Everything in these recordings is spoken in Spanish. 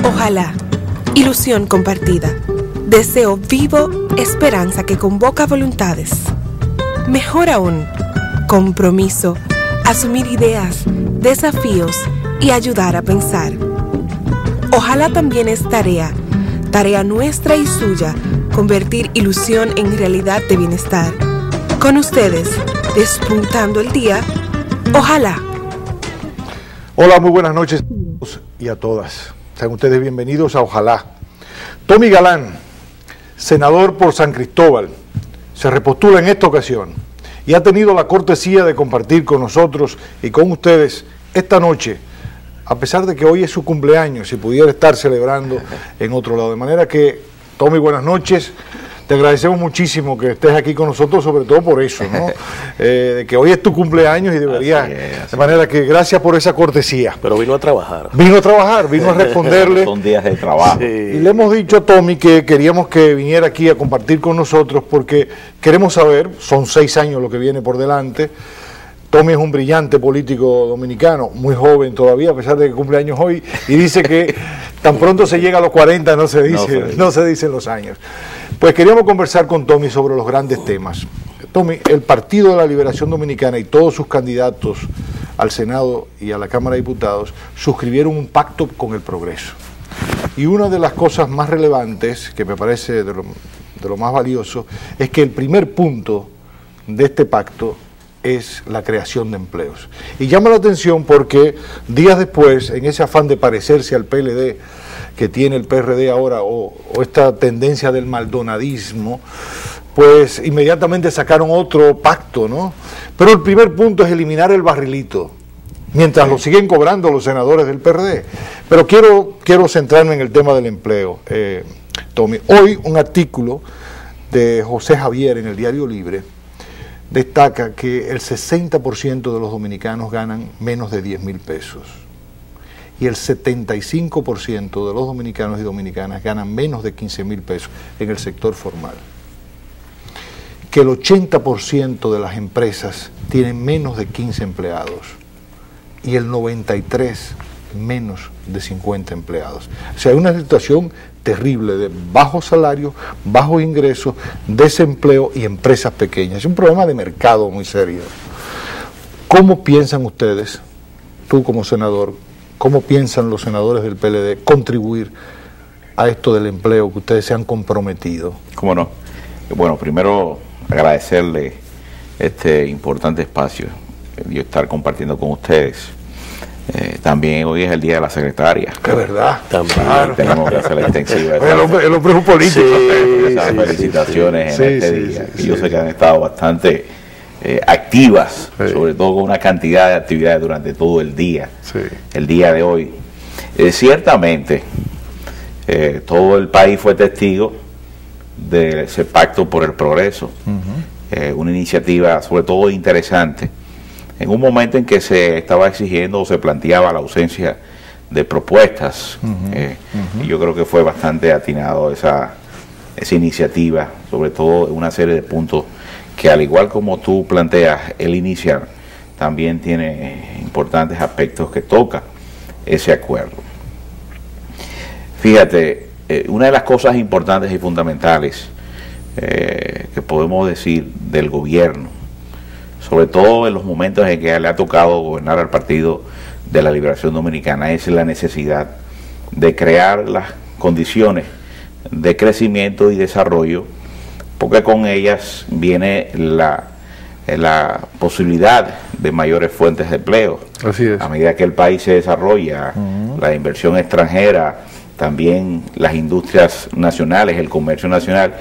Ojalá, ilusión compartida, deseo vivo, esperanza que convoca voluntades. Mejor aún, compromiso, asumir ideas, desafíos y ayudar a pensar. Ojalá también es tarea nuestra y suya, convertir ilusión en realidad de bienestar. Con ustedes, despuntando el día, ojalá. Hola, muy buenas noches a todos y a todas. Sean ustedes bienvenidos a Ojalá. Tommy Galán, senador por San Cristóbal, se repostula en esta ocasión y ha tenido la cortesía de compartir con nosotros y con ustedes esta noche, a pesar de que hoy es su cumpleaños y pudiera estar celebrando en otro lado. De manera que, Tommy, buenas noches. Te agradecemos muchísimo que estés aquí con nosotros, sobre todo por eso, ¿no? De que hoy es tu cumpleaños y debería... De manera que gracias por esa cortesía. Pero vino a trabajar. Vino a trabajar, vino a responderle. Son días de trabajo. Sí. Y le hemos dicho a Tommy que queríamos que viniera aquí a compartir con nosotros porque queremos saber, son 6 años lo que viene por delante. Tommy es un brillante político dominicano, muy joven todavía, a pesar de que cumple años hoy, y dice que tan pronto se llega a los 40 no se dicen los años. Pues queríamos conversar con Tommy sobre los grandes temas. Tommy, el Partido de la Liberación Dominicana y todos sus candidatos al Senado y a la Cámara de Diputados suscribieron un pacto con el progreso. Y una de las cosas más relevantes, que me parece de lo más valioso, es que el primer punto de este pacto es la creación de empleos. Y llama la atención porque días después, en ese afán de parecerse al PLD que tiene el PRD ahora, o esta tendencia del maldonadismo, pues inmediatamente sacaron otro pacto, ¿no? Pero el primer punto es eliminar el barrilito, mientras lo siguen cobrando los senadores del PRD. Pero quiero centrarme en el tema del empleo, Tommy. Hoy un artículo de José Javier en el Diario Libre destaca que el 60% de los dominicanos ganan menos de 10.000 pesos y el 75% de los dominicanos y dominicanas ganan menos de 15.000 pesos en el sector formal. Que el 80% de las empresas tienen menos de 15 empleados y el 93% menos de 50 empleados. O sea, hay una situación terrible de bajos salarios, bajos ingresos, desempleo y empresas pequeñas. Es un problema de mercado muy serio. ¿Cómo piensan ustedes, tú como senador, cómo piensan los senadores del PLD contribuir a esto del empleo que ustedes se han comprometido? ¿Cómo no? Bueno, primero agradecerle este importante espacio y estar compartiendo con ustedes. También hoy es el Día de la Secretaria. De verdad. También tenemos que hacer la extensiva. El hombre es un político. Esas felicitaciones en este día. Yo sé que han estado bastante activas, sobre todo con una cantidad de actividades durante todo el día. El día de hoy. Ciertamente, todo el país fue testigo de ese pacto por el progreso. Una iniciativa sobre todo interesante, en un momento en que se estaba exigiendo o se planteaba la ausencia de propuestas. Y yo creo que fue bastante atinado esa iniciativa, sobre todo una serie de puntos que, al igual como tú planteas, el iniciar también tiene importantes aspectos que toca ese acuerdo. Fíjate, una de las cosas importantes y fundamentales que podemos decir del gobierno, sobre todo en los momentos en que le ha tocado gobernar al Partido de la Liberación Dominicana, es la necesidad de crear las condiciones de crecimiento y desarrollo, porque con ellas viene la posibilidad de mayores fuentes de empleo. Así es. A medida que el país se desarrolla, la inversión extranjera, también las industrias nacionales, el comercio nacional,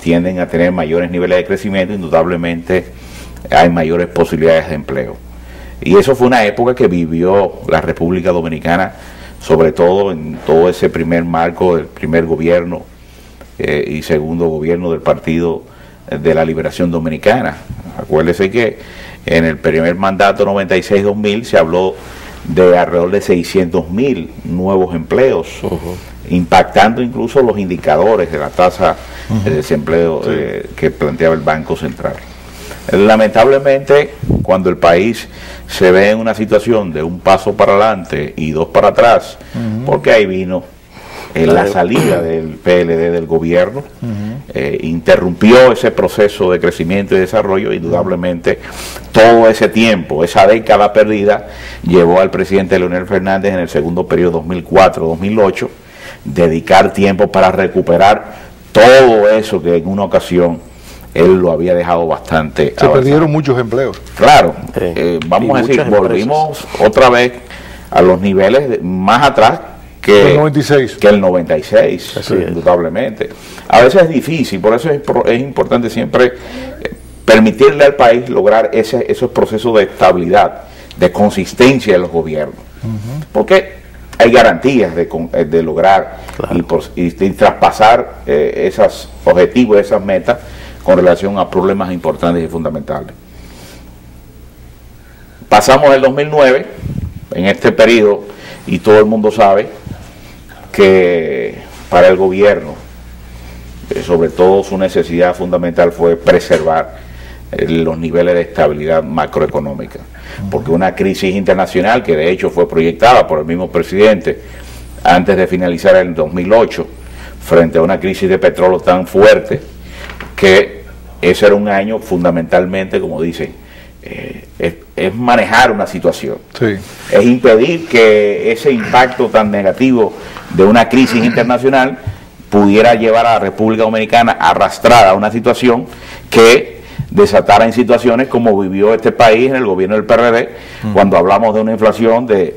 tienden a tener mayores niveles de crecimiento, indudablemente hay mayores posibilidades de empleo. Y eso fue una época que vivió la República Dominicana, sobre todo en todo ese primer marco del primer gobierno y segundo gobierno del Partido de la Liberación Dominicana. Acuérdese que en el primer mandato 96-2000 se habló de alrededor de 600.000 nuevos empleos, impactando incluso los indicadores de la tasa de desempleo que planteaba el Banco Central. Lamentablemente, cuando el país se ve en una situación de un paso para adelante y dos para atrás, porque ahí vino la salida del PLD del gobierno, interrumpió ese proceso de crecimiento y desarrollo. Indudablemente todo ese tiempo, esa década perdida, llevó al presidente Leonel Fernández en el segundo periodo 2004-2008 dedicar tiempo para recuperar todo eso que en una ocasión él lo había dejado bastante se perdieron muchos empleos. Claro, vamos a decir, volvimos otra vez a los niveles más atrás que el 96, indudablemente. A veces es difícil, por eso es importante siempre permitirle al país lograr esos procesos de estabilidad, de consistencia de los gobiernos, porque hay garantías de lograr y traspasar esos objetivos, esas metas con relación a problemas importantes y fundamentales. Pasamos el 2009, en este periodo, y todo el mundo sabe que para el gobierno, sobre todo su necesidad fundamental fue preservar los niveles de estabilidad macroeconómica, porque una crisis internacional que de hecho fue proyectada por el mismo presidente antes de finalizar el 2008, frente a una crisis de petróleo tan fuerte, que ese era un año fundamentalmente, como dicen, es manejar una situación, es impedir que ese impacto tan negativo de una crisis internacional pudiera llevar a la República Dominicana arrastrada a una situación que desatara en situaciones como vivió este país en el gobierno del PRD, cuando hablamos de una inflación de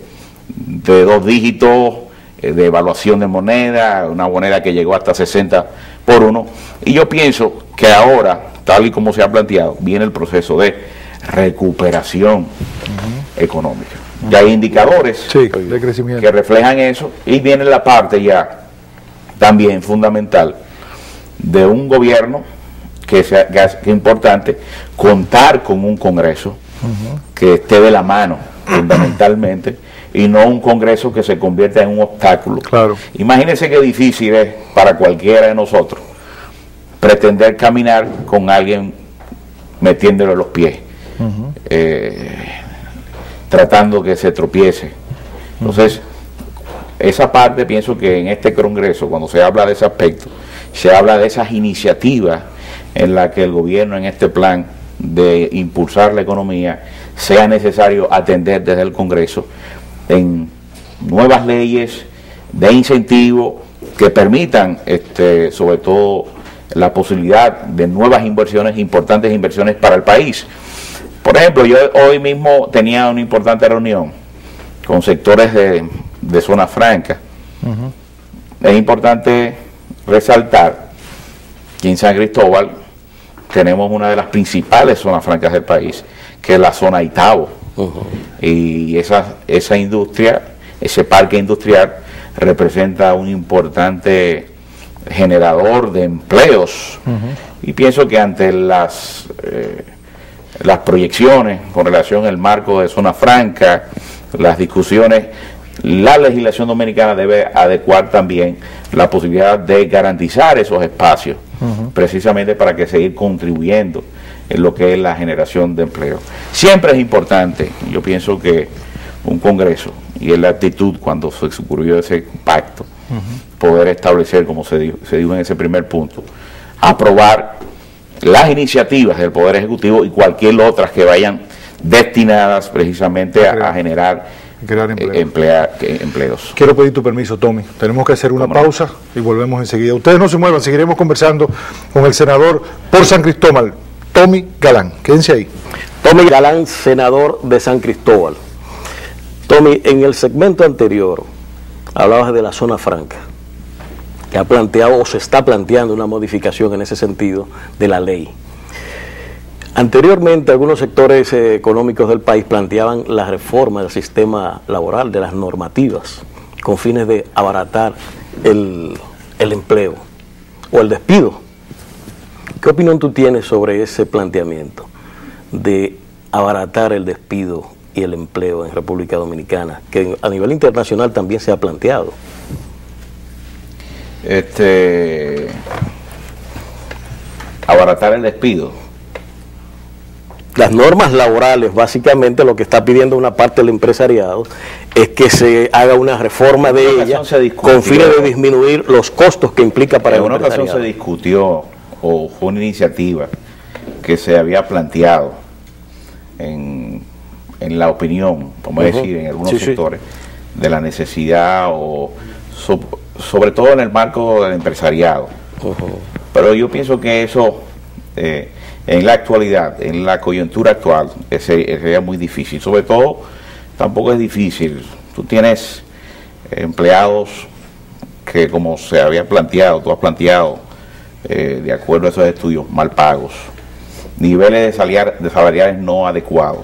2 dígitos, de evaluación de moneda, una moneda que llegó hasta 60 por 1, y yo pienso que ahora, tal y como se ha planteado, viene el proceso de recuperación económica. Ya hay indicadores de crecimiento que reflejan eso, y viene la parte ya también fundamental de un gobierno que es importante contar con un Congreso que esté de la mano fundamentalmente, y no un Congreso que se convierta en un obstáculo. Imagínense qué difícil es para cualquiera de nosotros pretender caminar con alguien metiéndole los pies, tratando que se tropiece. Entonces, esa parte, pienso que en este Congreso, cuando se habla de ese aspecto, se habla de esas iniciativas en las que el gobierno, en este plan de impulsar la economía, sea necesario atender desde el Congreso en nuevas leyes de incentivo que permitan, sobre todo, la posibilidad de nuevas inversiones, importantes inversiones para el país. Por ejemplo, yo hoy mismo tenía una importante reunión con sectores de zona franca. Es importante resaltar que en San Cristóbal tenemos una de las principales zonas francas del país, que es la zona Itabo. Y esa industria, ese parque industrial, representa un importante generador de empleos. Y pienso que ante las proyecciones con relación al marco de zona franca, las discusiones, la legislación dominicana debe adecuar también la posibilidad de garantizar esos espacios, precisamente para que seguir contribuyendo en lo que es la generación de empleo. Siempre es importante, yo pienso que un Congreso, y es la actitud cuando se ocurrió ese pacto, poder establecer, como se dijo en ese primer punto, aprobar las iniciativas del Poder Ejecutivo y cualquier otras que vayan destinadas precisamente a generar empleos. Quiero pedir tu permiso, Tommy. Tenemos que hacer una pausa y volvemos enseguida. Ustedes no se muevan, seguiremos conversando con el senador por San Cristóbal, Tommy Galán. Quédense ahí. Tommy Galán, senador de San Cristóbal. Tommy, en el segmento anterior hablabas de la zona franca, que ha planteado o se está planteando una modificación en ese sentido de la ley. Anteriormente, algunos sectores económicos del país planteaban la reforma del sistema laboral, de las normativas, con fines de abaratar el empleo o el despido. ¿Qué opinión tú tienes sobre ese planteamiento de abaratar el despido y el empleo en República Dominicana, que a nivel internacional también se ha planteado? Abaratar el despido. Las normas laborales, básicamente lo que está pidiendo una parte del empresariado es que se haga una reforma de ella con fines de disminuir los costos que implica para el empresariado. En una ocasión se discutió, o fue una iniciativa que se había planteado en la opinión, como decir, en algunos sectores, de la necesidad, o sobre todo en el marco del empresariado. Pero yo pienso que eso... en la actualidad, en la coyuntura actual, sería muy difícil. Sobre todo, tampoco es difícil. Tú tienes empleados que, como se había planteado, tú has planteado, de acuerdo a esos estudios, mal pagos, niveles de salariales no adecuados.